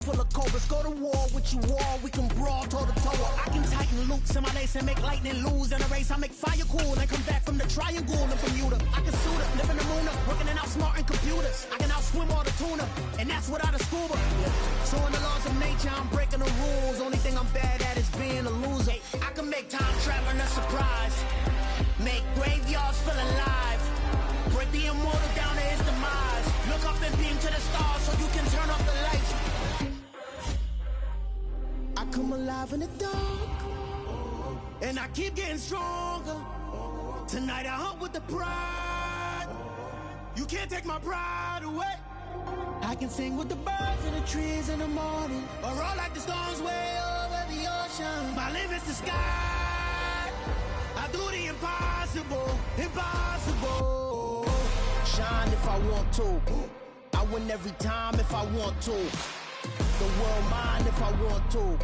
Full of cobras, go to war with you all, we can brawl toe to toe. I can tighten loops in my lace and make lightning lose in a race. I make fire cool and come back from the triangle in Bermuda. I can suit up, live in the moon up, working and outsmarting computers. I can outswim all the tuna, and that's without a scuba. So in the laws of nature, I'm breaking the rules. Only thing I'm bad at is being a loser. I can make time traveling a surprise, make graveyards feel alive, break the immortal down to his demise. Look up and beam to the stars so you can turn off the lights. I come alive in the dark, and I keep getting stronger. Tonight I hunt with the pride. You can't take my pride away. I can sing with the birds and the trees in the morning, or roll like the storms way over the ocean. My limit's the sky. I do the impossible, impossible. Shine if I want to. I win every time if I want to. The world mine if I want to.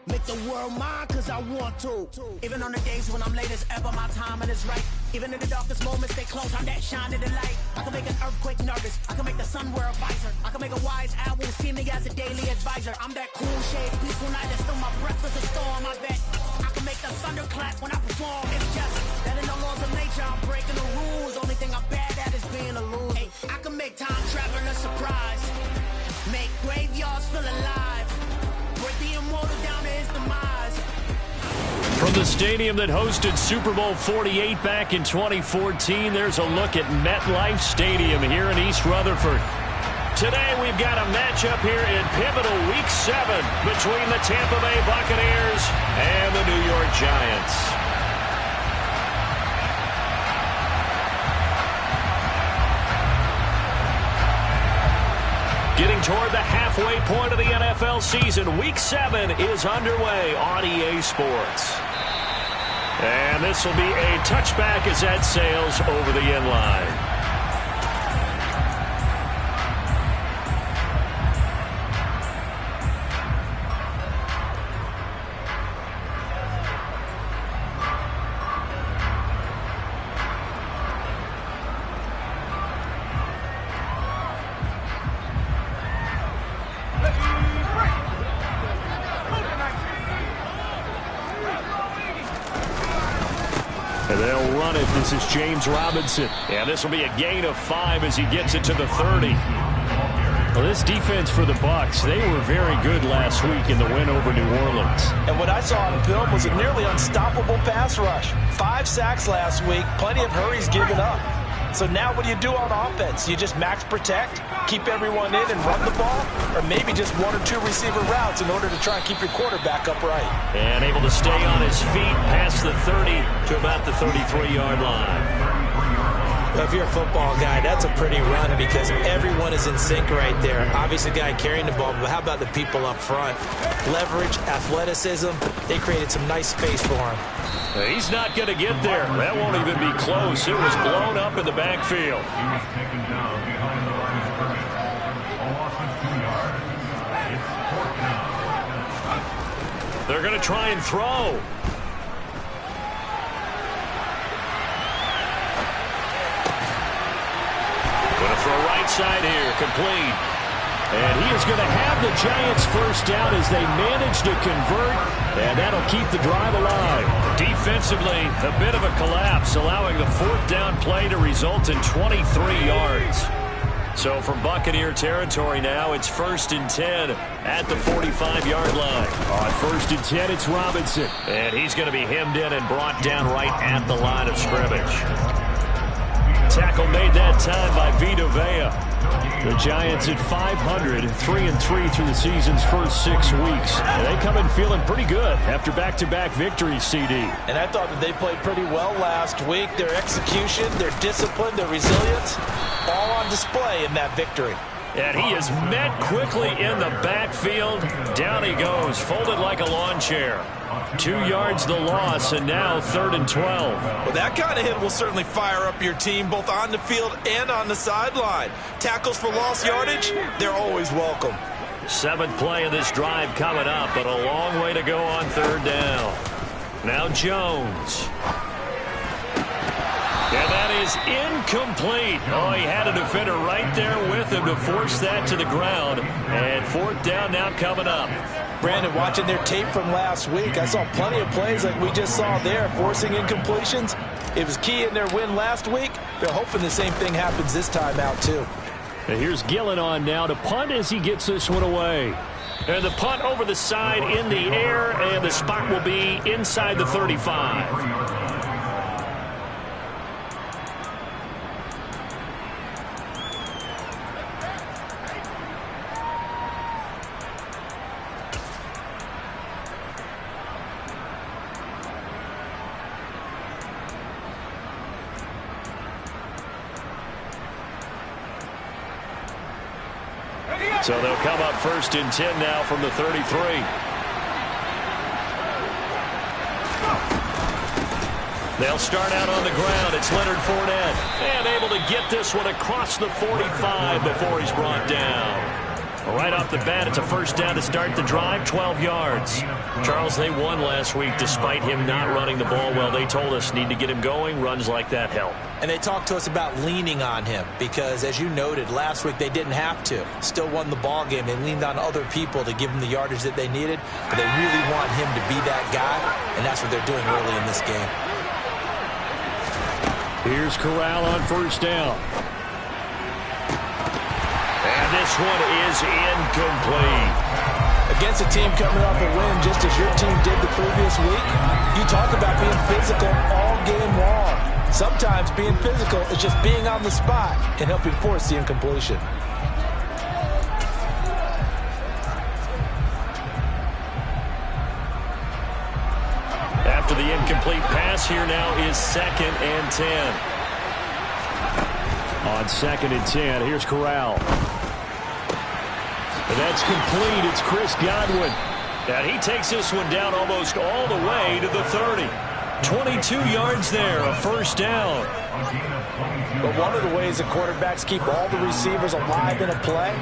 Make the world mine cause I want to. Even on the days when I'm late as ever, my timing is right. Even in the darkest moments, stay close, I'm that shining the light. I can make an earthquake nervous, I can make the sun wear a visor. I can make a wise owl see me as a daily advisor. I'm that cool shade, peaceful night, that's still my breath is a storm, I bet. I can make the thunder clap when I perform. It's just that in the laws of nature, I'm breaking the rules. Only thing I'm bad at is being a loser. Hey, I can make time traveling a surprise, make graveyards feel alive, break the immortal down to his demise. From the stadium that hosted Super Bowl 48 back in 2014, there's a look at MetLife Stadium here in East Rutherford. Today we've got a matchup here in pivotal Week 7 between the Tampa Bay Buccaneers and the New York Giants. Getting toward the halfway point of the NFL season, Week 7 is underway on EA Sports. And this will be a touchback as that sails over the end line. And they'll run it. This is James Robinson. And this will be a gain of 5 as he gets it to the 30. Well, this defense for the Bucs, they were very good last week in the win over New Orleans. And what I saw on film was a nearly unstoppable pass rush. 5 sacks last week, plenty of hurries given up. So now what do you do on offense? You just max protect, keep everyone in and run the ball, or maybe just 1 or 2 receiver routes in order to try and keep your quarterback upright. And able to stay on his feet past the 30 to about the 33-yard line. Well, if you're a football guy, that's a pretty run because everyone is in sync right there. Obviously, the guy carrying the ball, but how about the people up front? Leverage, athleticism, they created some nice space for him. He's not going to get there. That won't even be close. It was blown up in the backfield. They're going to try and throw. Going to throw right side here, complete. And he is going to have the Giants first down as they manage to convert, and that'll keep the drive alive. Defensively, a bit of a collapse, allowing the 4th down play to result in 23 yards. So from Buccaneer territory now, it's 1st and 10 at the 45-yard line. On 1st and 10, it's Robinson. And he's going to be hemmed in and brought down right at the line of scrimmage. Tackle made that time by Vita Vea. The Giants at 500, 3-3 through the season's first 6 weeks. And they come in feeling pretty good after back-to-back victories, CD. And I thought that they played pretty well last week. Their execution, their discipline, their resilience, all on display in that victory. And he is met quickly in the backfield. Down he goes, folded like a lawn chair. 2 yards the loss, and now 3rd and 12. Well, that kind of hit will certainly fire up your team, both on the field and on the sideline. Tackles for lost yardage, they're always welcome. 7th play of this drive coming up, but a long way to go on 3rd down. Now Jones. And that is incomplete. Oh, he had a defender right there with him to force that to the ground. And fourth down now coming up. Brandon, watching their tape from last week, I saw plenty of plays like we just saw there, forcing incompletions. It was key in their win last week. They're hoping the same thing happens this time out, too. And here's Gillen on now to punt as he gets this one away. And the punt over the side in the air, and the spot will be inside the 35. So they'll come up 1st and 10 now from the 33. They'll start out on the ground. It's Leonard Fournette. And able to get this one across the 45 before he's brought down. Right off the bat, it's a first down to start the drive, 12 yards. Charles, they won last week despite him not running the ball well. They told us need to get him going. Runs like that help. And they talked to us about leaning on him because, as you noted, last week they didn't have to. Still won the ball game. They leaned on other people to give them the yardage that they needed, but they really want him to be that guy, and that's what they're doing early in this game. Here's Corral on first down. And this one is incomplete. Against a team coming off a win just as your team did the previous week, you talk about being physical all game long. Sometimes being physical is just being on the spot and helping force the incompletion. After the incomplete pass, here now is 2nd and 10. On 2nd and 10, here's Corral. And that's complete. It's Chris Godwin. And he takes this one down almost all the way to the 30. 22 yards there, a first down. But one of the ways the quarterbacks keep all the receivers alive in a play,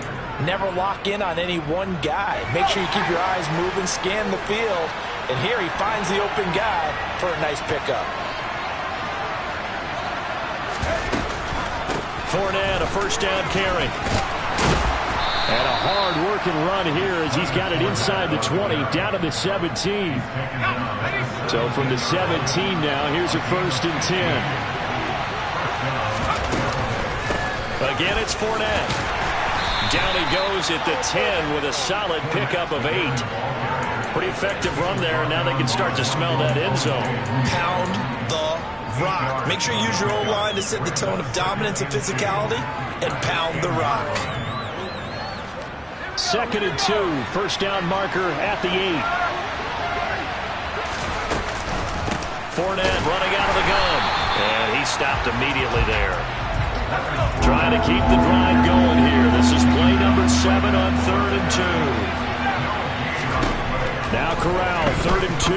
never lock in on any one guy. Make sure you keep your eyes moving, scan the field, and here he finds the open guy for a nice pickup. Fournette, a first down carry. And a hard-working run here as he's got it inside the 20, down to the 17. So from the 17 now, here's a 1st and 10. Again, it's Fournette. Down he goes at the 10 with a solid pickup of 8. Pretty effective run there, and now they can start to smell that end zone. Pound the rock. Make sure you use your O-line to set the tone of dominance and physicality, and pound the rock. 2nd and 2, first down marker at the 8. Fournette running out of the gun, and he stopped immediately there. Trying to keep the drive going here. This is play number 7 on 3rd and 2. Now Corral, 3rd and 2.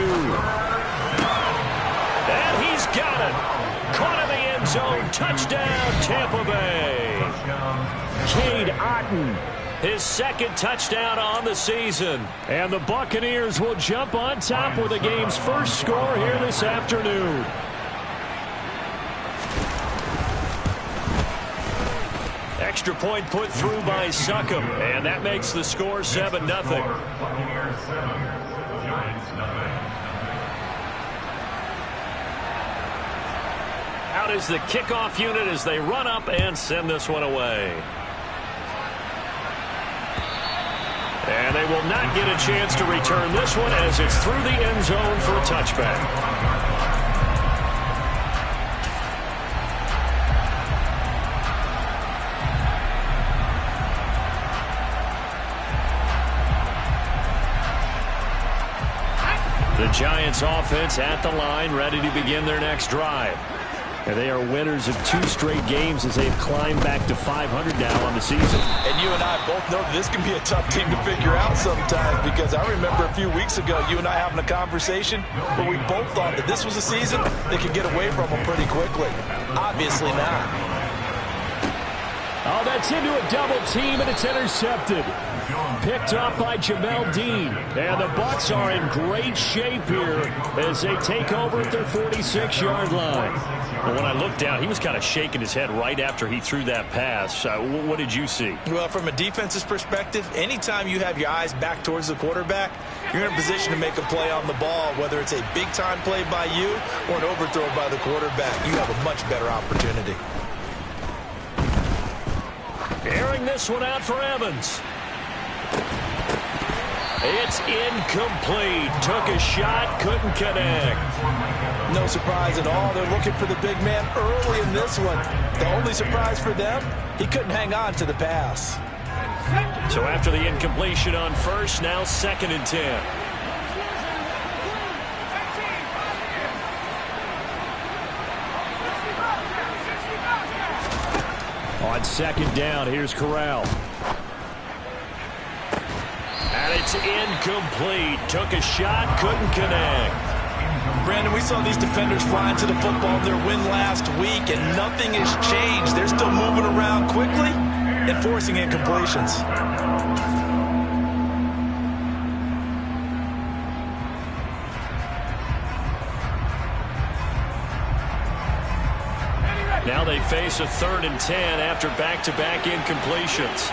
And he's got it. Caught in the end zone. Touchdown, Tampa Bay. Cade Otton, his 2nd touchdown on the season. And the Buccaneers will jump on top with the game's first score here this afternoon. Extra point put through by Succop, and that makes the score 7-0. Out is the kickoff unit as they run up and send this one away. And they will not get a chance to return this one as it's through the end zone for a touchback. The Giants offense at the line, ready to begin their next drive. And they are winners of 2 straight games as they've climbed back to 500 now on the season. And you and I both know this can be a tough team to figure out sometimes, because I remember a few weeks ago you and I having a conversation where we both thought that this was a season that could get away from them pretty quickly. Obviously not. Oh, that's into a double team, and it's intercepted. Picked up by Jamel Dean. And the Bucs are in great shape here as they take over at their 46-yard line. Well, when I looked down, he was kind of shaking his head right after he threw that pass. What did you see? Well, from a defense's perspective, anytime you have your eyes back towards the quarterback, you're in a position to make a play on the ball, whether it's a big-time play by you or an overthrow by the quarterback. You have a much better opportunity. Airing this one out for Evans. It's incomplete. Took a shot, couldn't connect. No surprise at all. They're looking for the big man early in this one. The only surprise for them, he couldn't hang on to the pass. So after the incompletion on first, now 2nd and 10. On 2nd down, here's Corral. And it's incomplete. Took a shot, couldn't connect. Brandon, we saw these defenders flying to the football in their win last week, and nothing has changed. They're still moving around quickly and forcing incompletions. Now they face a 3rd and 10 after back-to-back incompletions.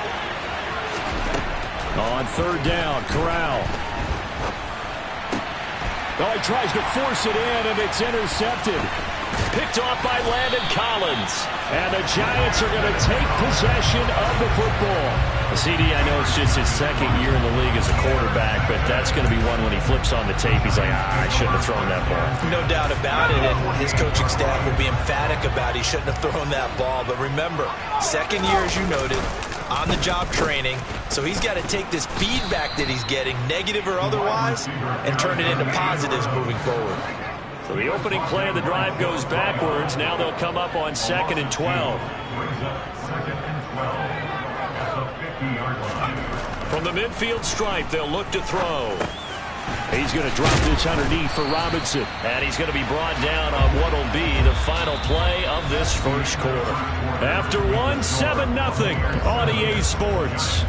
On 3rd down, Corral. Oh, he tries to force it in, and it's intercepted. Picked off by Landon Collins. And the Giants are going to take possession of the football. CD, I know it's just his 2nd year in the league as a quarterback, but that's going to be one when he flips on the tape. He's like, I shouldn't have thrown that ball. No doubt about it, and his coaching staff will be emphatic about he shouldn't have thrown that ball. But remember, 2nd year, as you noted, on-the-job training, so he's got to take this feedback that he's getting, negative or otherwise, and turn it into positives moving forward. So the opening play of the drive goes backwards. Now they'll come up on 2nd and 12. From the midfield stripe, they'll look to throw. He's going to drop this underneath for Robinson. And he's going to be brought down on what will be the final play of this first quarter. After one, 7-0 on EA Sports.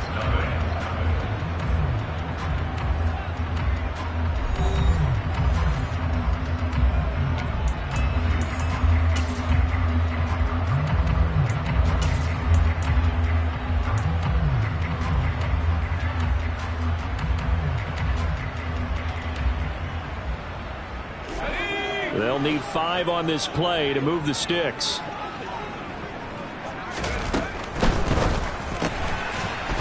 They'll need 5 on this play to move the sticks.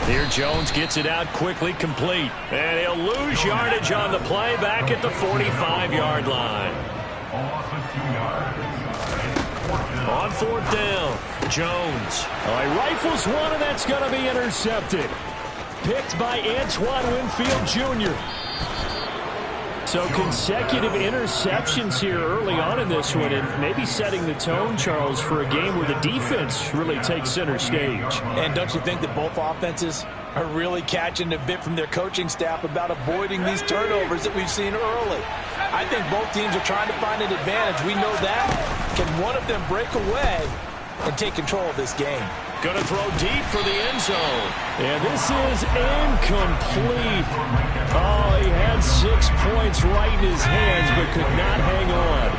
Here Jones gets it out quickly, complete. And he'll lose yardage on the play back at the 45-yard line. On 4th down, Jones. Oh, he rifles one, and that's going to be intercepted. Picked by Antoine Winfield Jr. So consecutive interceptions here early on in this one, and maybe setting the tone, Charles, for a game where the defense really takes center stage. And don't you think that both offenses are really catching a bit from their coaching staff about avoiding these turnovers that we've seen early? I think both teams are trying to find an advantage. We know that. Can one of them break away and take control of this game? Going to throw deep for the end zone. And this is incomplete. Oh, he had 6 points right in his hands, but could not hang on.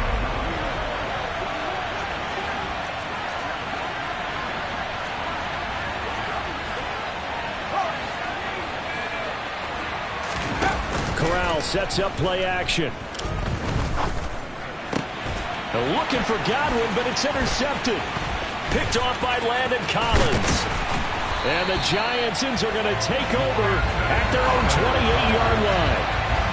Corral sets up play action. They're looking for Godwin, but it's intercepted. Picked off by Landon Collins. And the Giantsons are going to take over at their own 28-yard line.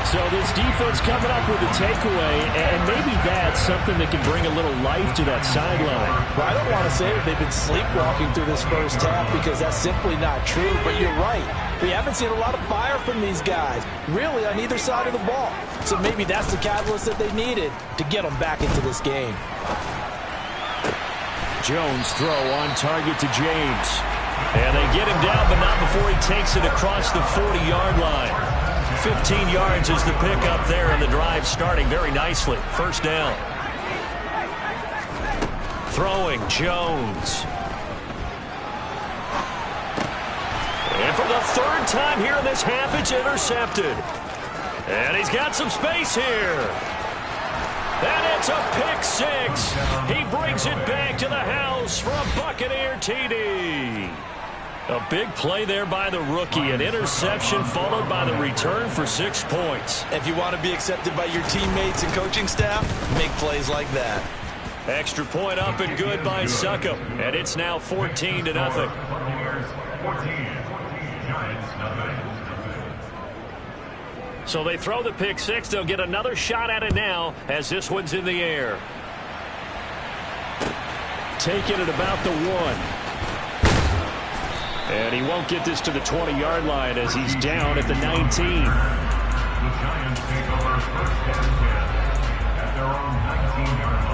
So this defense coming up with a takeaway, and maybe that's something that can bring a little life to that sideline. Well, I don't want to say that they've been sleepwalking through this first half because that's simply not true, but you're right. We haven't seen a lot of fire from these guys, really on either side of the ball. So maybe that's the catalyst that they needed to get them back into this game. Jones throw on target to James. And they get him down, but not before he takes it across the 40-yard line. 15 yards is the pickup there, and the drive starting very nicely. First down. Throwing Jones. And for the third time here in this half, it's intercepted. And he's got some space here. And it's a pick six. He brings it back to the house for a Buccaneer TD. A big play there by the rookie. An interception followed by the return for 6 points. If you want to be accepted by your teammates and coaching staff, make plays like that. Extra point up and good by Succop. And it's now 14-0. So they throw the pick six. They'll get another shot at it now as this one's in the air. Taking it about the 1. And he won't get this to the 20-yard line as he's down at the 19. The Giants take over first and 10 at their own 19-yard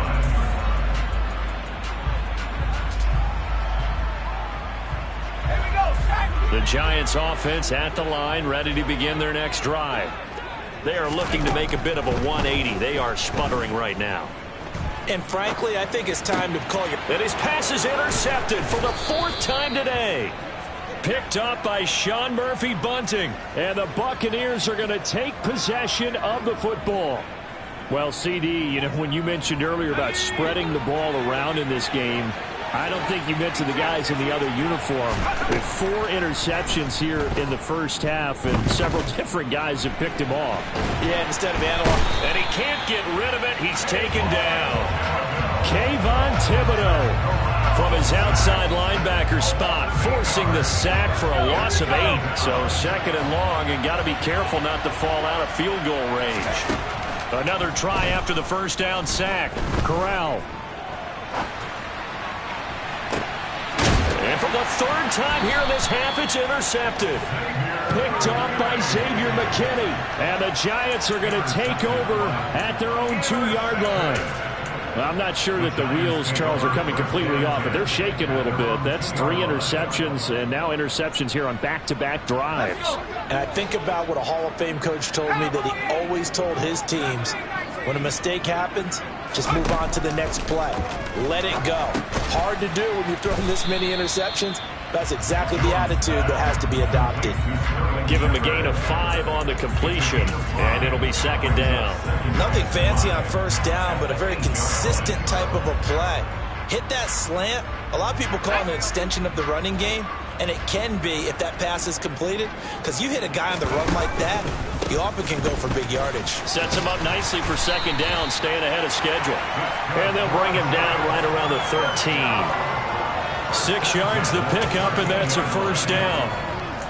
line. The Giants offense at the line, ready to begin their next drive. They are looking to make a bit of a 180. They are sputtering right now. And frankly, I think it's time to call your... And his pass is intercepted for the 4th time today. Picked up by Sean Murphy Bunting. And the Buccaneers are going to take possession of the football. Well, CD, you know, when you mentioned earlier about spreading the ball around in this game, I don't think you mentioned the guys in the other uniform. With 4 interceptions here in the first half, and several different guys have picked him off. Yeah, instead of analyzing. And he can't get rid of it. He's taken down. Kayvon Thibodeau from his outside linebacker spot, forcing the sack for a loss of 8. So 2nd and long, and got to be careful not to fall out of field goal range. Another try after the first down sack. Corral. And for the 3rd time here in this half, it's intercepted. Picked off by Xavier McKinney. And the Giants are going to take over at their own 2-yard line. Well, I'm not sure that the wheels, Charles, are coming completely off, but they're shaking a little bit. That's 3 interceptions, and now interceptions here on back-to-back drives. And I think about what a Hall of Fame coach told me that he always told his teams, when a mistake happens, just move on to the next play. Let it go. Hard to do when you're throwing this many interceptions. That's exactly the attitude that has to be adopted. Give him a gain of 5 on the completion, and it'll be 2nd down. Nothing fancy on first down, but a very consistent type of a play. Hit that slant. A lot of people call it an extension of the running game, and it can be if that pass is completed, because you hit a guy on the run like that, you often can go for big yardage. Sets him up nicely for 2nd down, staying ahead of schedule. And they'll bring him down right around the 13. 6 yards the pickup, and that's a first down.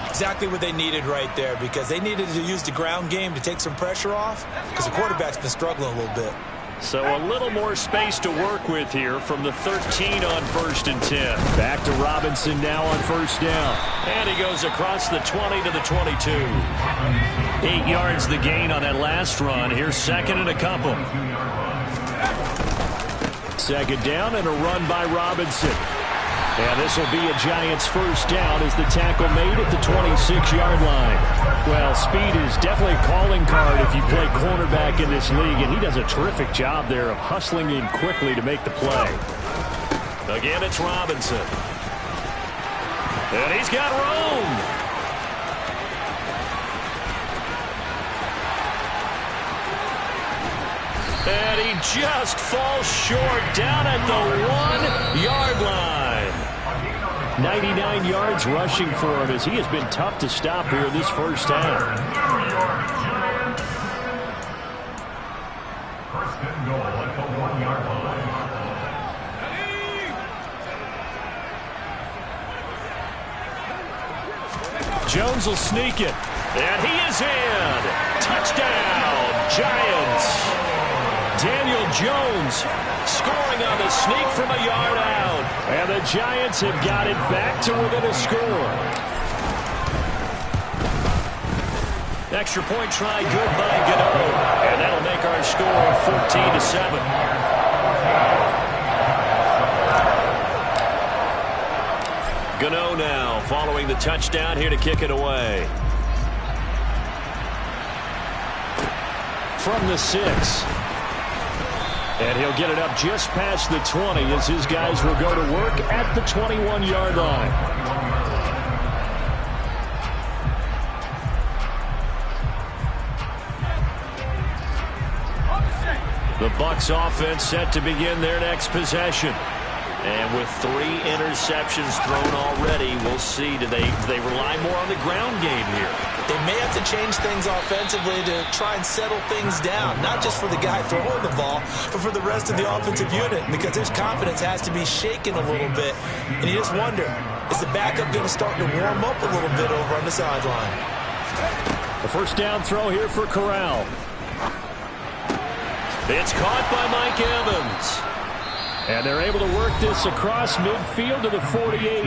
Exactly what they needed right there, because they needed to use the ground game to take some pressure off, because the quarterback's been struggling a little bit. So a little more space to work with here from the 13 on 1st and 10. Back to Robinson now on first down. And he goes across the 20 to the 22. 8 yards the gain on that last run. Here's 2nd and a couple. 2nd down and a run by Robinson. And this will be a Giants first down as the tackle made at the 26-yard line. Well, speed is definitely a calling card if you play cornerback in this league, and he does a terrific job there of hustling in quickly to make the play. Again, it's Robinson. And he's got room. And he just falls short down at the 1-yard line. 99 yards rushing for him as he has been tough to stop here this first half. First and goal at the 1-yard line. Jones will sneak it. And he is in. Touchdown, Giants. Daniel Jones scoring on the sneak from a yard out. And the Giants have got it back to within a score. Extra point try good by Gano. And that'll make our score 14-7. Gano now following the touchdown here to kick it away. From the 6. And he'll get it up just past the 20 as his guys will go to work at the 21-yard line. The Bucs offense set to begin their next possession. And with 3 interceptions thrown already, we'll see. Do they rely more on the ground game here? They may have to change things offensively to try and settle things down, not just for the guy throwing the ball, but for the rest of the offensive unit, because his confidence has to be shaken a little bit. And you just wonder, is the backup going to start to warm up a little bit over on the sideline? The first down throw here for Corral. It's caught by Mike Evans. And they're able to work this across midfield to the 48.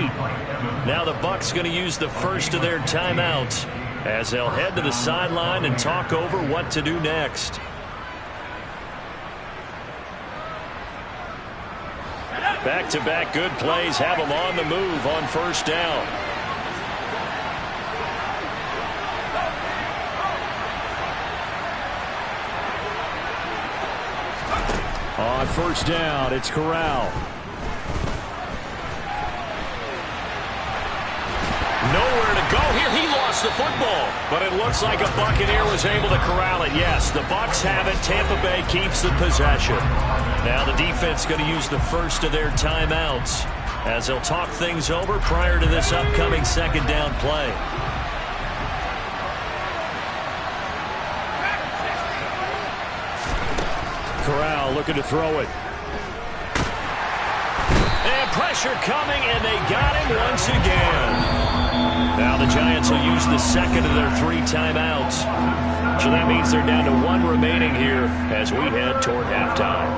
Now the Bucs going to use the first of their timeouts as they'll head to the sideline and talk over what to do next. Back-to-back good plays have them on the move on first down. On first down, it's Corral. Nowhere to go here. He lost the football, but it looks like a Buccaneer was able to corral it. Yes, the Bucs have it. Tampa Bay keeps the possession. Now the defense going to use the first of their timeouts as they'll talk things over prior to this upcoming second down play. Corral looking to throw it. And pressure coming, and they got him once again. Now the Giants will use the second of their 3 timeouts. So that means they're down to 1 remaining here as we head toward halftime.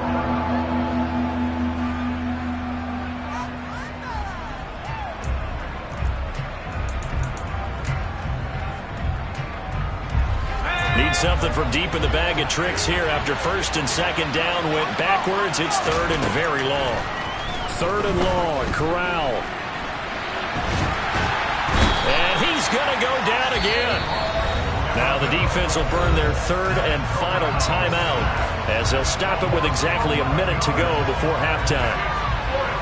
Need something from deep in the bag of tricks here after first and second down went backwards. It's 3rd and very long. 3rd and long, Corral. And he's going to go down again. Now the defense will burn their 3rd and final timeout as they'll stop it with exactly a minute to go before halftime.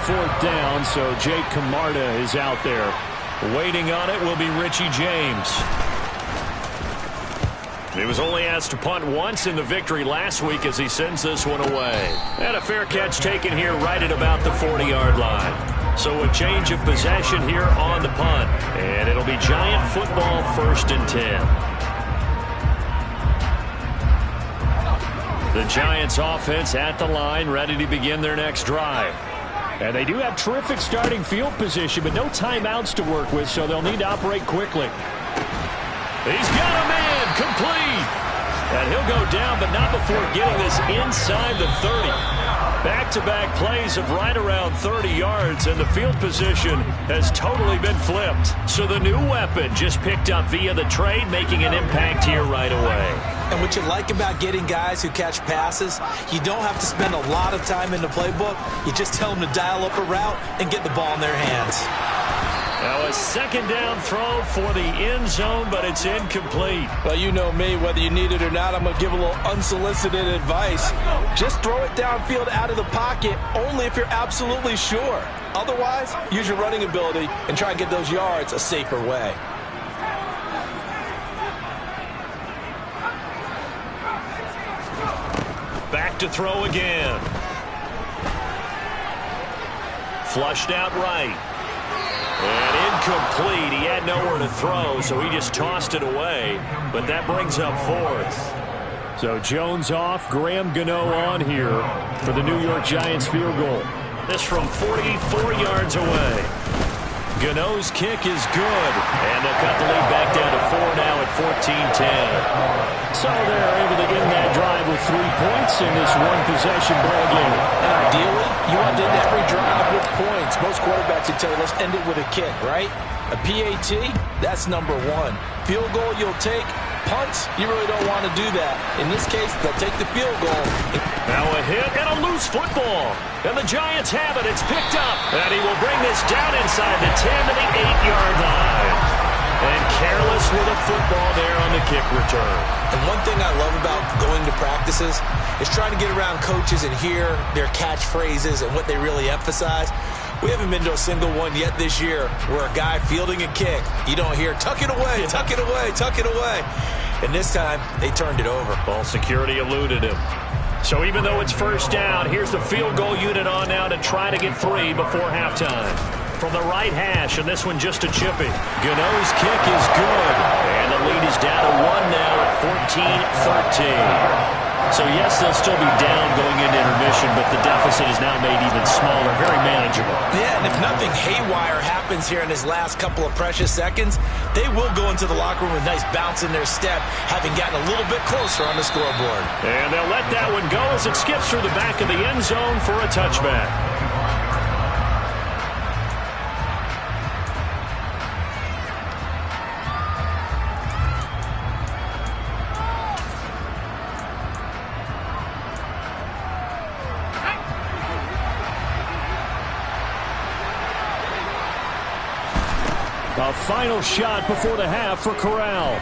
4th down, so Jake Camarda is out there. Waiting on it will be Richie James. He was only asked to punt once in the victory last week as he sends this one away. And a fair catch taken here right at about the 40-yard line. So a change of possession here on the punt. And it'll be Giant football 1st and 10. The Giants offense at the line, ready to begin their next drive. And they do have terrific starting field position, but no timeouts to work with, so they'll need to operate quickly. He's got a man, complete. And he'll go down, but not before getting this inside the 30. Back-to-back plays of right around 30 yards, and the field position has totally been flipped. So the new weapon just picked up via the trade, making an impact here right away. And what you like about getting guys who catch passes, you don't have to spend a lot of time in the playbook. You just tell them to dial up a route and get the ball in their hands. Now a second down throw for the end zone, but it's incomplete. Well, you know me, whether you need it or not, I'm going to give a little unsolicited advice. Just throw it downfield out of the pocket only if you're absolutely sure. Otherwise, use your running ability and try and get those yards a safer way. Back to throw again. Flushed out right. And incomplete. He had nowhere to throw, so he just tossed it away. But that brings up 4th. So Jones off, Graham Gano on here for the New York Giants field goal. This from 44 yards away. Gano's kick is good. And they'll cut the lead back down to 4 now at 14-10. So they're able to end that drive with 3 points in this one-possession ball game. And ideally, you want to end every drive with points. Most quarterbacks would tell you, let's end it with a kick, right? A PAT, that's number 1. Field goal you'll take. Punts, you really don't want to do that. In this case, they'll take the field goal. Now a hit and a loose football. And the Giants have it. It's picked up. And he will bring this down inside the 10 to the 8-yard line. And careless with a football there on the kick return. And one thing I love about going to practices is trying to get around coaches and hear their catchphrases and what they really emphasize. We haven't been to a single one yet this year where a guy fielding a kick, you don't hear, tuck it away, tuck it away, tuck it away. And this time, they turned it over. Ball security eluded him. So even though it's first down, here's the field goal unit on now to try to get 3 before halftime. From the right hash, and this one just a chippy. Gano's kick is good. And the lead is down to 1 now at 14-13. So, yes, they'll still be down going into intermission, but the deficit is now made even smaller, very manageable. Yeah, and if nothing haywire happens here in his last couple of precious seconds, they will go into the locker room with a nice bounce in their step, having gotten a little bit closer on the scoreboard. And they'll let that one go as it skips through the back of the end zone for a touchback. A final shot before the half for Corral.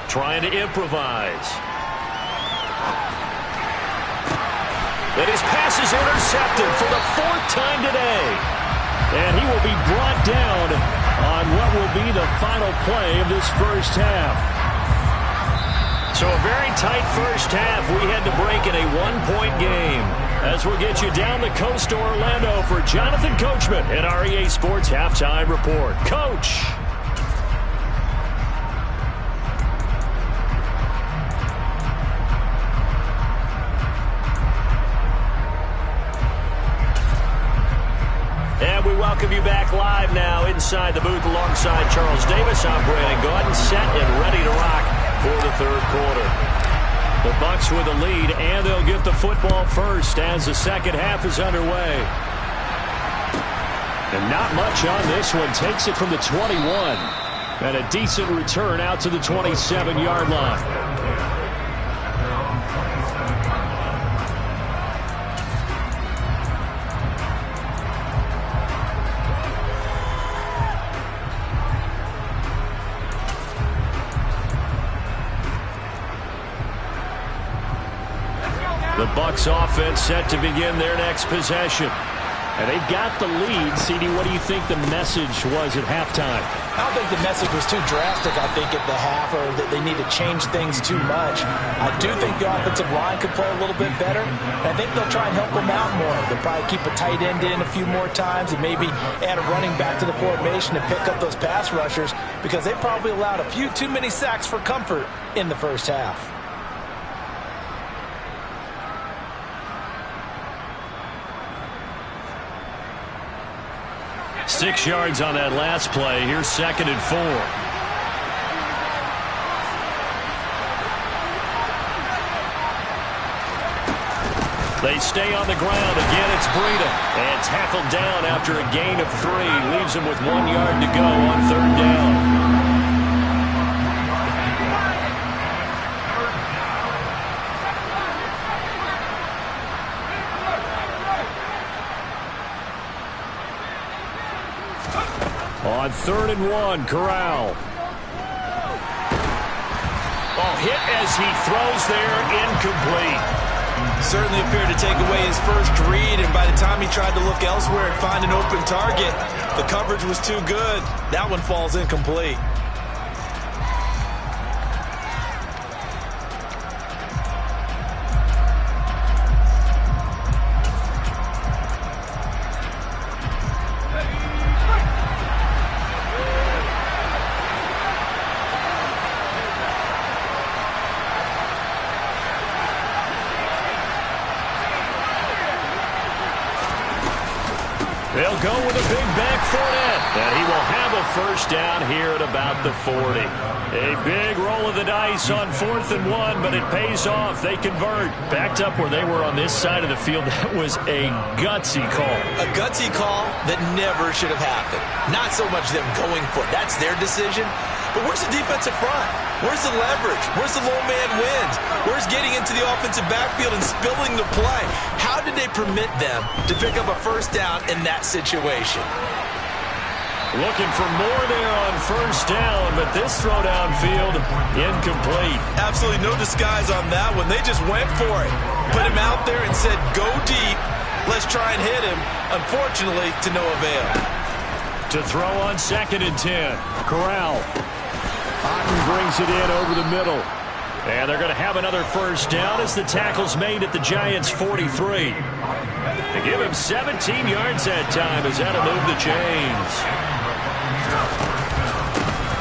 Trying to improvise. And his pass is intercepted for the 4th time today. And he will be brought down on what will be the final play of this first half. So a very tight first half. We had to break in a 1-point game. As we'll get you down the coast to Orlando for Jonathan Coachman at our EA Sports Halftime Report. Coach. And we welcome you back live now inside the booth alongside Charles Davis. I'm Brandon Gaudin, set and ready to rock for the third quarter. The Bucs with the lead, and they'll get the football first as the second half is underway. And not much on this one. Takes it from the 21. And a decent return out to the 27-yard line. The Bucs offense set to begin their next possession. And they've got the lead. CD, what do you think the message was at halftime? I don't think the message was too drastic, I think, at the half, or that they need to change things too much. I do think the offensive line could play a little bit better. I think they'll try and help them out more. They'll probably keep a tight end in a few more times and maybe add a running back to the formation to pick up those pass rushers, because they probably allowed a few too many sacks for comfort in the first half. 6 yards on that last play. Here's 2nd and 4. They stay on the ground. Again, it's Breida. And tackled down after a gain of 3. Leaves him with 1 yard to go on 3rd down. On 3rd and 1, Corral. Oh, hit as he throws there, incomplete. Certainly appeared to take away his first read, and by the time he tried to look elsewhere and find an open target, the coverage was too good. That one falls incomplete. They'll go with a big back Fournette, and he will have a first down here at about the 40. A big roll of the dice on 4th and 1, but it pays off. They convert. Backed up where they were on this side of the field. That was a gutsy call. A gutsy call that never should have happened. Not so much them going for it. That's their decision. But where's the defensive front? Where's the leverage? Where's the low man wins? Where's getting into the offensive backfield and spilling the play? How did they permit them to pick up a first down in that situation? Looking for more there on first down, but this throw downfield, incomplete. Absolutely no disguise on that one. They just went for it. Put him out there and said, go deep. Let's try and hit him. Unfortunately, to no avail. To throw on 2nd and 10, Corral. Otten brings it in over the middle. And they're going to have another first down as the tackle's made at the Giants' 43. They give him 17 yards that time as that'll move the chains.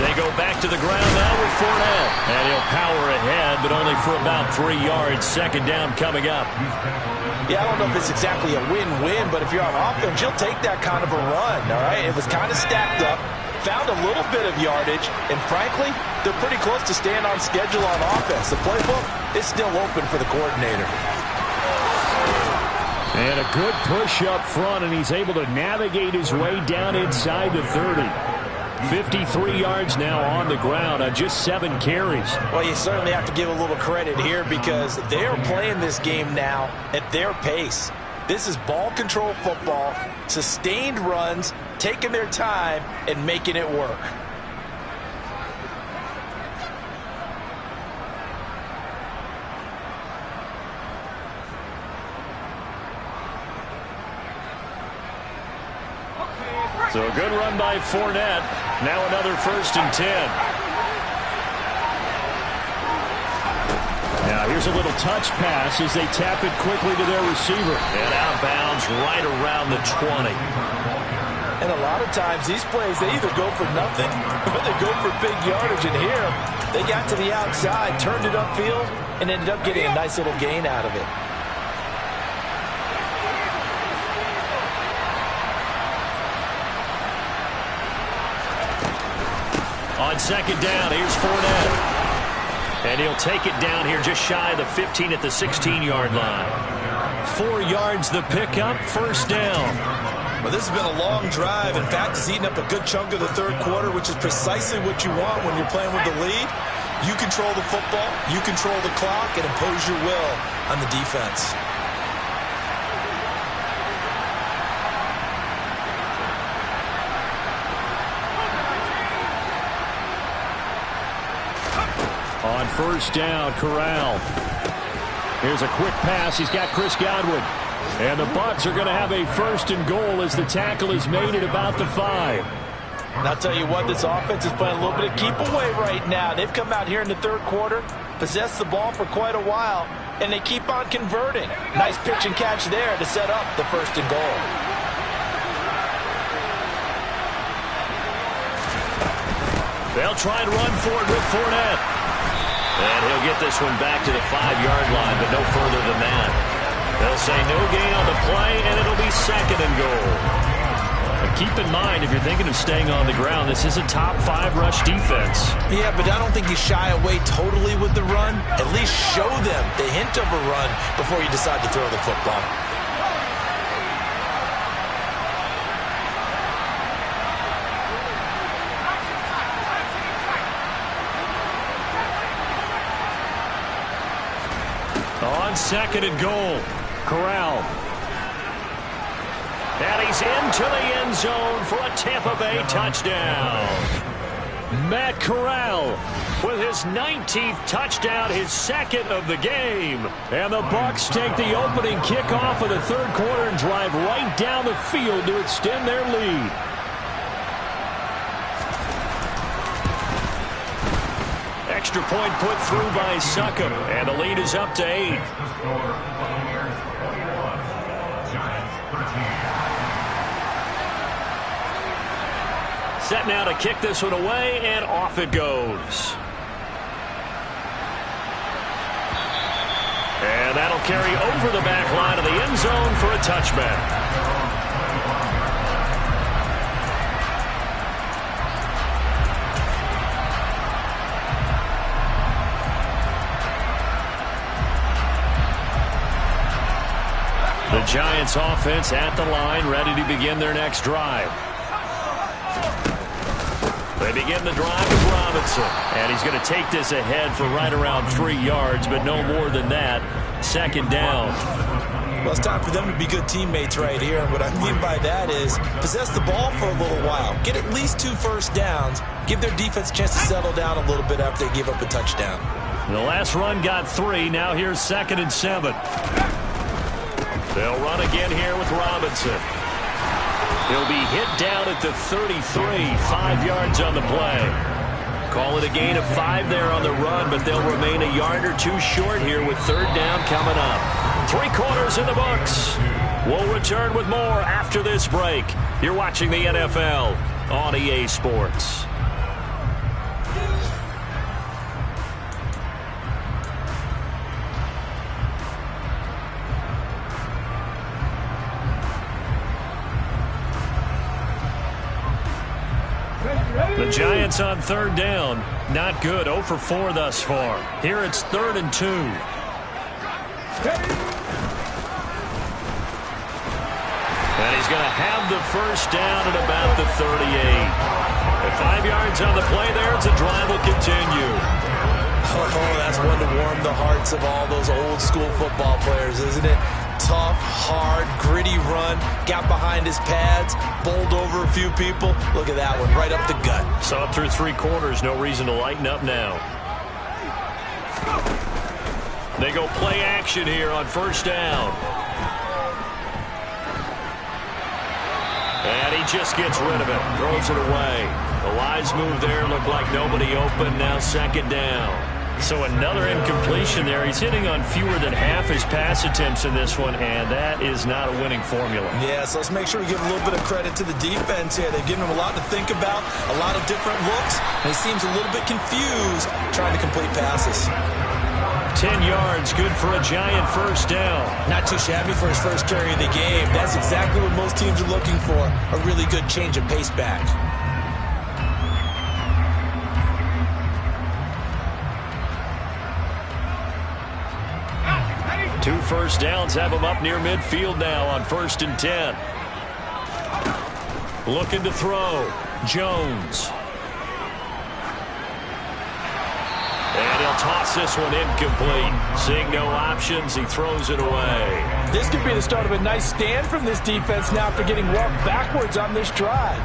They go back to the ground now with Fournette. And he'll power ahead, but only for about 3 yards. Second down coming up. Yeah, I don't know if it's exactly a win-win, but if you're on offense, you'll take that kind of a run, all right? It was kind of stacked up, found a little bit of yardage, and frankly, they're pretty close to staying on schedule on offense. The playbook is still open for the coordinator. And a good push up front, and he's able to navigate his way down inside the 30. 53 yards now on the ground on just 7 carries. Well, you certainly have to give a little credit here because they're playing this game now at their pace. This is ball control football, sustained runs, taking their time, and making it work. So a good run by Fournette. Now another 1st and 10. Now here's a little touch pass as they tap it quickly to their receiver. And out of bounds right around the 20. And a lot of times these plays, they either go for nothing or they go for big yardage. And here, they got to the outside, turned it upfield, and ended up getting a nice little gain out of it. On second down, here's Fournette. And he'll take it down here just shy of the 15 at the 16-yard line. 4 yards the pickup, first down. Well, this has been a long drive. In fact, it's eaten up a good chunk of the third quarter, which is precisely what you want when you're playing with the lead. You control the football, you control the clock, and impose your will on the defense. On first down, Corral. Here's a quick pass. He's got Chris Godwin. And the Bucs are going to have a 1st and goal as the tackle is made at about the 5. And I'll tell you what, this offense is playing a little bit of keep away right now. They've come out here in the third quarter, possessed the ball for quite a while, and they keep on converting. Nice pitch and catch there to set up the 1st and goal. They'll try and run for it with Fournette. And he'll get this one back to the 5-yard line, but no further than that. They'll say no gain on the play, and it'll be 2nd and goal. But keep in mind, if you're thinking of staying on the ground, this is a top 5 rush defense. Yeah, but I don't think you shy away totally with the run. At least show them the hint of a run before you decide to throw the football. On 2nd and goal, Corral. And he's into the end zone for a Tampa Bay touchdown. Matt Corral with his 19th touchdown, his 2nd of the game. And the Bucs take the opening kickoff of the third quarter and drive right down the field to extend their lead. Extra point put through by Succop, and the lead is up to 8. Set now to kick this one away, and off it goes. And that'll carry over the back line of the end zone for a touchback. The Giants offense at the line, ready to begin their next drive. They begin the drive with Robinson, and he's going to take this ahead for right around 3 yards, but no more than that. 2nd down. Well, it's time for them to be good teammates right here. And what I mean by that is possess the ball for a little while. Get at least 2 first downs. Give their defense a chance to settle down a little bit after they give up a touchdown. The last run got 3. Now here's 2nd and 7. They'll run again here with Robinson. He'll be hit down at the 33, 5 yards on the play. Call it a gain of 5 there on the run, but they'll remain a yard or two short here with third down coming up. 3 quarters in the books. We'll return with more after this break. You're watching the NFL on EA Sports. The Giants on third down. Not good. 0 for 4 thus far. Here it's 3rd and 2. And he's going to have the first down at about the 38. At 5 yards on the play there, the drive will continue. Oh, that's one to warm the hearts of all those old school football players, isn't it? Tough, hard, gritty run. Got behind his pads, bowled over a few people. Look at that one, right up the gut. So up through 3 quarters, no reason to lighten up now. They go play action here on first down. And he just gets rid of it, throws it away. The wise move there, looked like nobody open, now second down. So another incompletion there. He's hitting on fewer than half his pass attempts in this one, and that is not a winning formula. Yeah, so let's make sure we give a little bit of credit to the defense here. They've given him a lot to think about, a lot of different looks, and he seems a little bit confused trying to complete passes. 10 yards, good for a Giant first down. Not too shabby for his first carry of the game. That's exactly what most teams are looking for, a really good change of pace back. Two first downs have him up near midfield now on 1st and 10. Looking to throw. Jones. And he'll toss this one incomplete. Seeing no options, he throws it away. This could be the start of a nice stand from this defense now after getting walked backwards on this drive.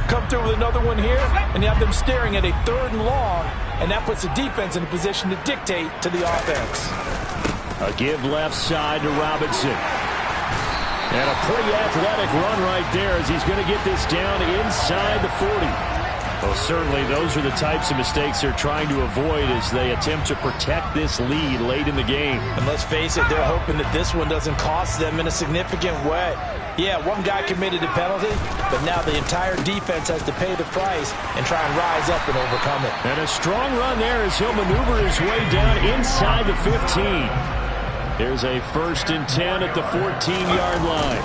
Come through with another one here, and you have them staring at a 3rd and long, and that puts the defense in a position to dictate to the offense. A give left side to Robinson. And a pretty athletic run right there as he's going to get this down inside the 40. Well, certainly those are the types of mistakes they're trying to avoid as they attempt to protect this lead late in the game. And let's face it, they're hoping that this one doesn't cost them in a significant way. Yeah, one guy committed a penalty, but now the entire defense has to pay the price and try and rise up and overcome it. And a strong run there as he'll maneuver his way down inside the 15. Here's a 1st and 10 at the 14-yard line.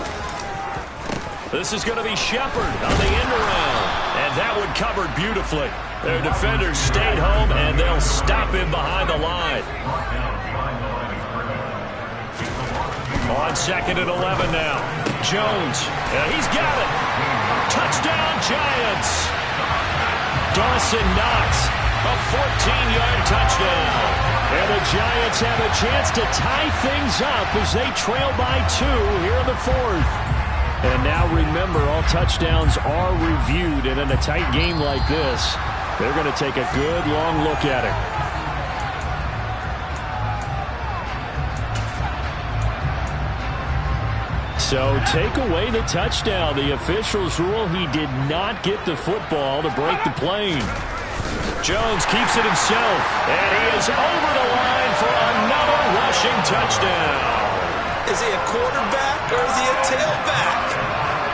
This is going to be Shepard on the end around. And that one covered beautifully. Their defenders stayed home, and they'll stop him behind the line. On 2nd and 11 now. Jones. He's got it. Touchdown, Giants. Dawson Knox. A 14-yard touchdown. And the Giants have a chance to tie things up as they trail by 2 here in the 4th. And now remember, all touchdowns are reviewed, and in a tight game like this, they're going to take a good long look at it. So take away the touchdown. The officials rule he did not get the football to break the plane. Jones keeps it himself, and he is over the line for another rushing touchdown. Is he a quarterback or is he a tailback?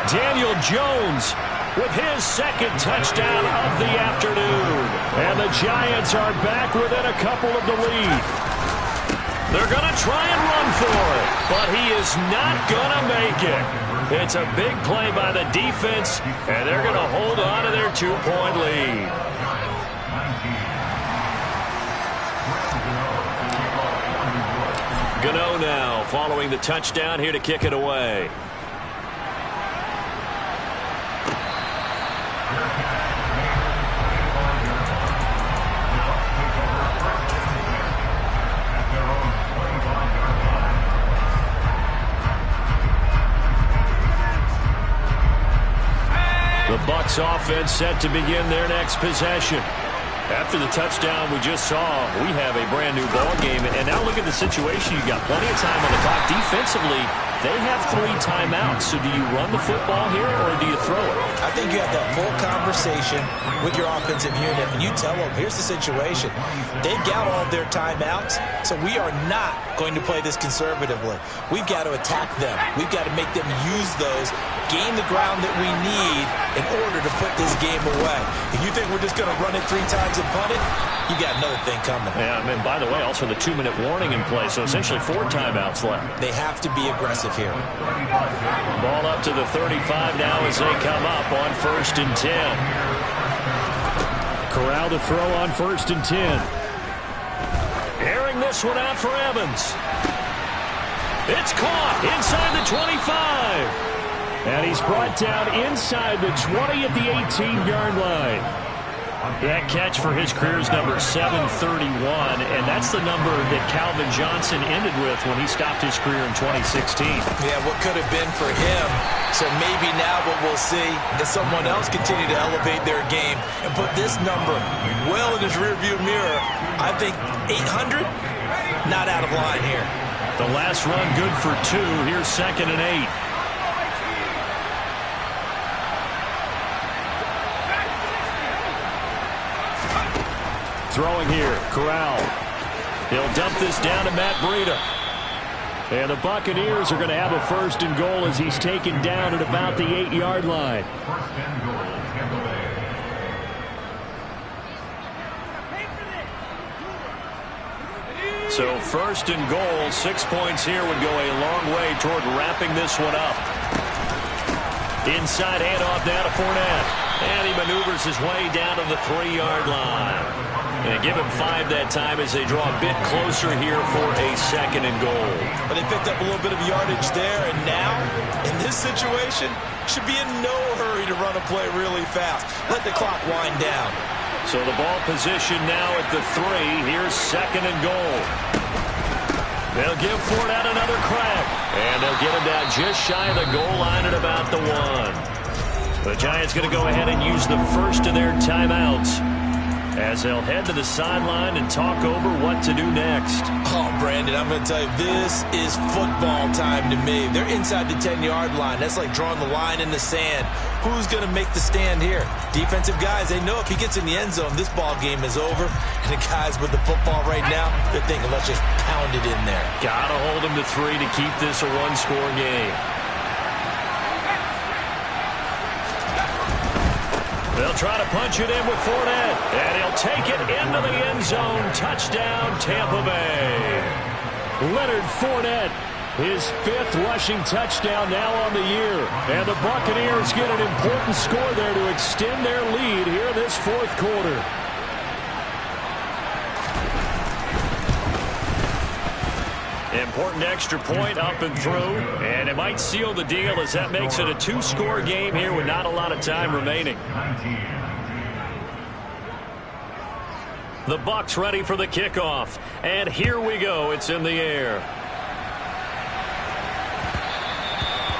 Daniel Jones with his 2nd touchdown of the afternoon. And the Giants are back within a couple of the lead. They're going to try and run for it, but he is not going to make it. It's a big play by the defense, and they're going to hold on to their 2-point lead. Gano now following the touchdown here to kick it away. The Bucs offense set to begin their next possession. After the touchdown we just saw, we have a brand new ball game. And now look at the situation. You've got plenty of time on the clock. Defensively, they have 3 timeouts. So do you run the football here or do you throw it? I think you have that full conversation with your offensive unit, and you tell them, here's the situation. They've got all their timeouts, so we are not going to play this conservatively. We've got to attack them. We've got to make them use those, gain the ground that we need in order to put this game away. If you think we're just going to run it 3 times and punt it, you got another thing coming. Yeah, I mean, by the way, also the 2-minute warning in play, so essentially 4 timeouts left. They have to be aggressive here. Ball up to the 35 now as they come up on 1st and 10. Corral to throw on 1st and 10. Airing this one out for Evans. It's caught inside the 25. And he's brought down inside the 20 at the 18-yard line. That catch for his career is number 731, and that's the number that Calvin Johnson ended with when he stopped his career in 2016. Yeah, what could have been for him. So maybe now what we'll see is someone else continue to elevate their game and put this number well in his rearview mirror. I think 800, not out of line here. The last run good for 2. Here's 2nd and 8. Throwing here, Corral. He'll dump this down to Matt Breida. And the Buccaneers are going to have a 1st and goal as he's taken down at about the 8-yard line. 1st and goal, Tampa Bay. So 1st and goal, 6 points here would go a long way toward wrapping this one up. Inside handoff now to Fournette. And he maneuvers his way down to the 3-yard line. And give him 5 that time as they draw a bit closer here for a 2nd and goal. But they picked up a little bit of yardage there, and now, in this situation, should be in no hurry to run a play really fast. Let the clock wind down. So the ball position now at the 3. Here's 2nd and goal. They'll give Fournette another crack. And they'll get him down just shy of the goal line at about the 1. The Giants going to go ahead and use the first of their timeouts as they'll head to the sideline and talk over what to do next. Oh, Brandon, I'm going to tell you, this is football time to me. They're inside the 10-yard line. That's like drawing the line in the sand. Who's going to make the stand here? Defensive guys, they know if he gets in the end zone, this ball game is over. And the guys with the football right now, they're thinking, let's just pound it in there. Got to hold him to 3 to keep this a 1-score game. They'll try to punch it in with Fournette, and he'll take it into the end zone. Touchdown, Tampa Bay. Leonard Fournette, his 5th rushing touchdown now on the year. And the Buccaneers get an important score there to extend their lead here in this 4th quarter. Important extra point up and through, and it might seal the deal as that makes it a 2-score game here with not a lot of time remaining. The Bucs ready for the kickoff, and here we go. It's in the air.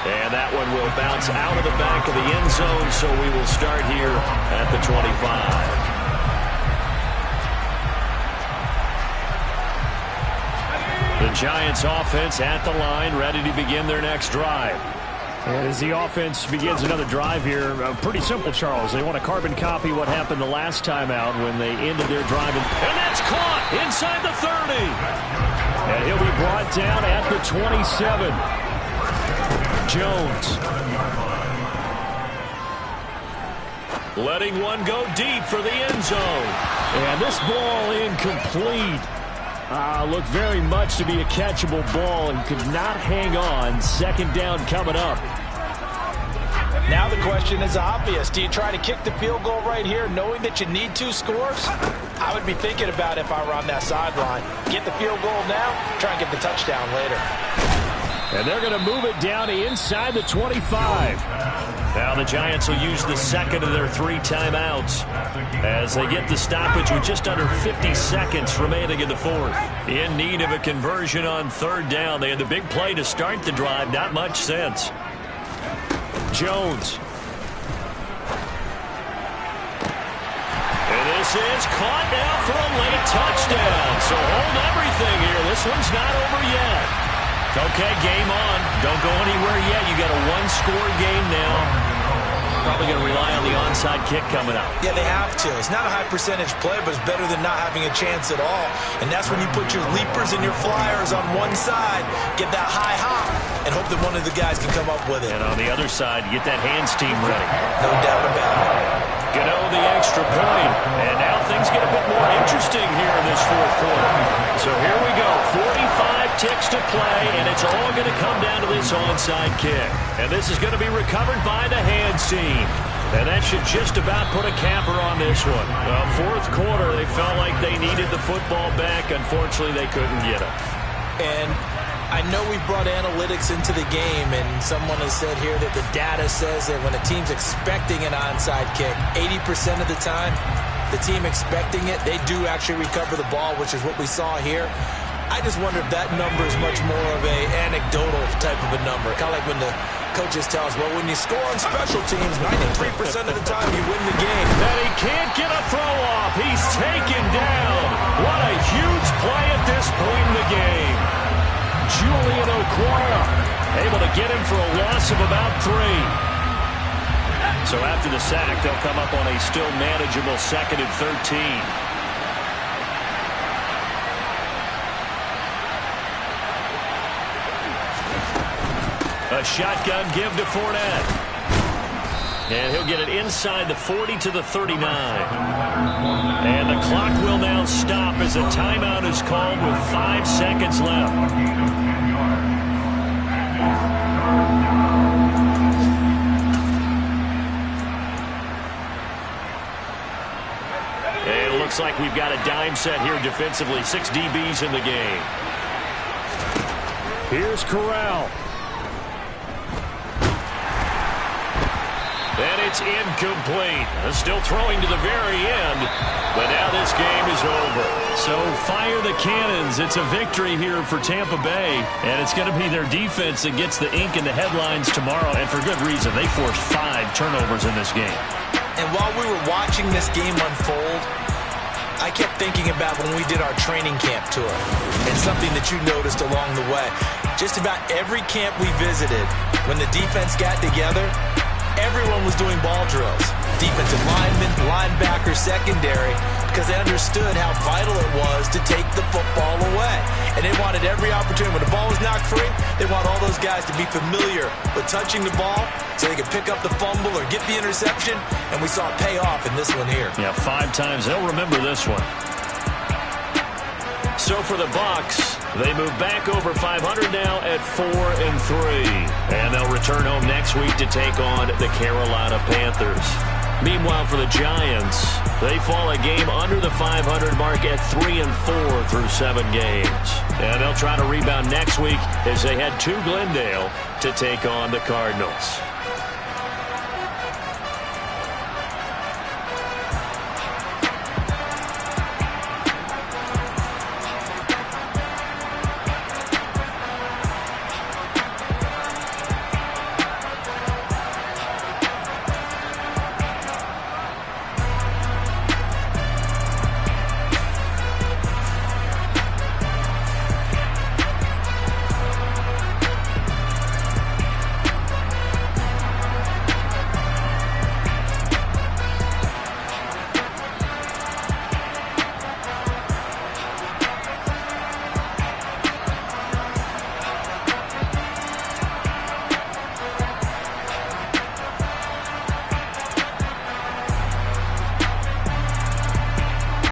And that one will bounce out of the back of the end zone, so we will start here at the 25. The Giants offense at the line, ready to begin their next drive. And as the offense begins another drive here, pretty simple, Charles. They want to carbon copy what happened the last time out when they ended their drive. And that's caught inside the 30. And he'll be brought down at the 27. Jones. Letting one go deep for the end zone. And this ball incomplete. Looked very much to be a catchable ball and could not hang on. 2nd down coming up. Now the question is obvious. Do you try to kick the field goal right here knowing that you need 2 scores? I would be thinking about if I were on that sideline. Get the field goal now, try and get the touchdown later. And they're going to move it down to inside the 25. Now the Giants will use the 2nd of their 3 timeouts as they get the stoppage with just under 50 seconds remaining in the 4th. In need of a conversion on 3rd down. They had the big play to start the drive. Not much sense. Jones. And this is caught now for a late touchdown. So hold everything here. This one's not over yet. Okay, game on. Don't go anywhere yet. You got a one-score game now. Probably going to rely on the onside kick coming up. Yeah, they have to. It's not a high percentage play, but it's better than not having a chance at all. And that's when you put your leapers and your flyers on one side, get that high hop, and hope that one of the guys can come up with it. And on the other side, get that hands team ready. No doubt about it. Gano the extra point. And now things get a bit more interesting here in this fourth quarter. So here we go. 45 ticks to play, and it's all going to come down to this onside kick. And this is going to be recovered by the hands team. And that should just about put a capper on this one. Fourth quarter, they felt like they needed the football back. Unfortunately, they couldn't get it. And I know we brought analytics into the game, and someone has said here that the data says that when a team's expecting an onside kick, 80% of the time, the team expecting it, they do actually recover the ball, which is what we saw here. I just wonder if that number is much more of a anecdotal type of a number. Kind of like when the coaches tell us, well, when you score on special teams, 93% of the time you win the game. And he can't get a throw off. He's taken down. What a huge play at this point in the game. Julian Okwara able to get him for a loss of about 3. So after the sack, they'll come up on a still manageable 2nd and 13. A shotgun give to Fournette. And he'll get it inside the 40 to the 39. And the clock will now stop as a timeout is called with 5 seconds left. And it looks like we've got a dime set here defensively. 6 DBs in the game. Here's Corral. And it's incomplete. Still throwing to the very end. But now this game is over. So fire the cannons. It's a victory here for Tampa Bay. And it's going to be their defense that gets the ink in the headlines tomorrow. And for good reason. They forced 5 turnovers in this game. And while we were watching this game unfold, I kept thinking about when we did our training camp tour. And something that you noticed along the way. Just about every camp we visited, when the defense got together, everyone was doing ball drills. Defensive linemen, linebackers, secondary, because they understood how vital it was to take the football away. And they wanted every opportunity. When the ball was knocked free, they want all those guys to be familiar with touching the ball so they could pick up the fumble or get the interception. And we saw it pay off in this one here. Yeah, 5 times. They'll remember this one. So for the Bucs, they move back over 500 now at 4-3. And they'll return home next week to take on the Carolina Panthers. Meanwhile, for the Giants, they fall a game under the 500 mark at 3-4 through 7 games. And they'll try to rebound next week as they head to Glendale to take on the Cardinals.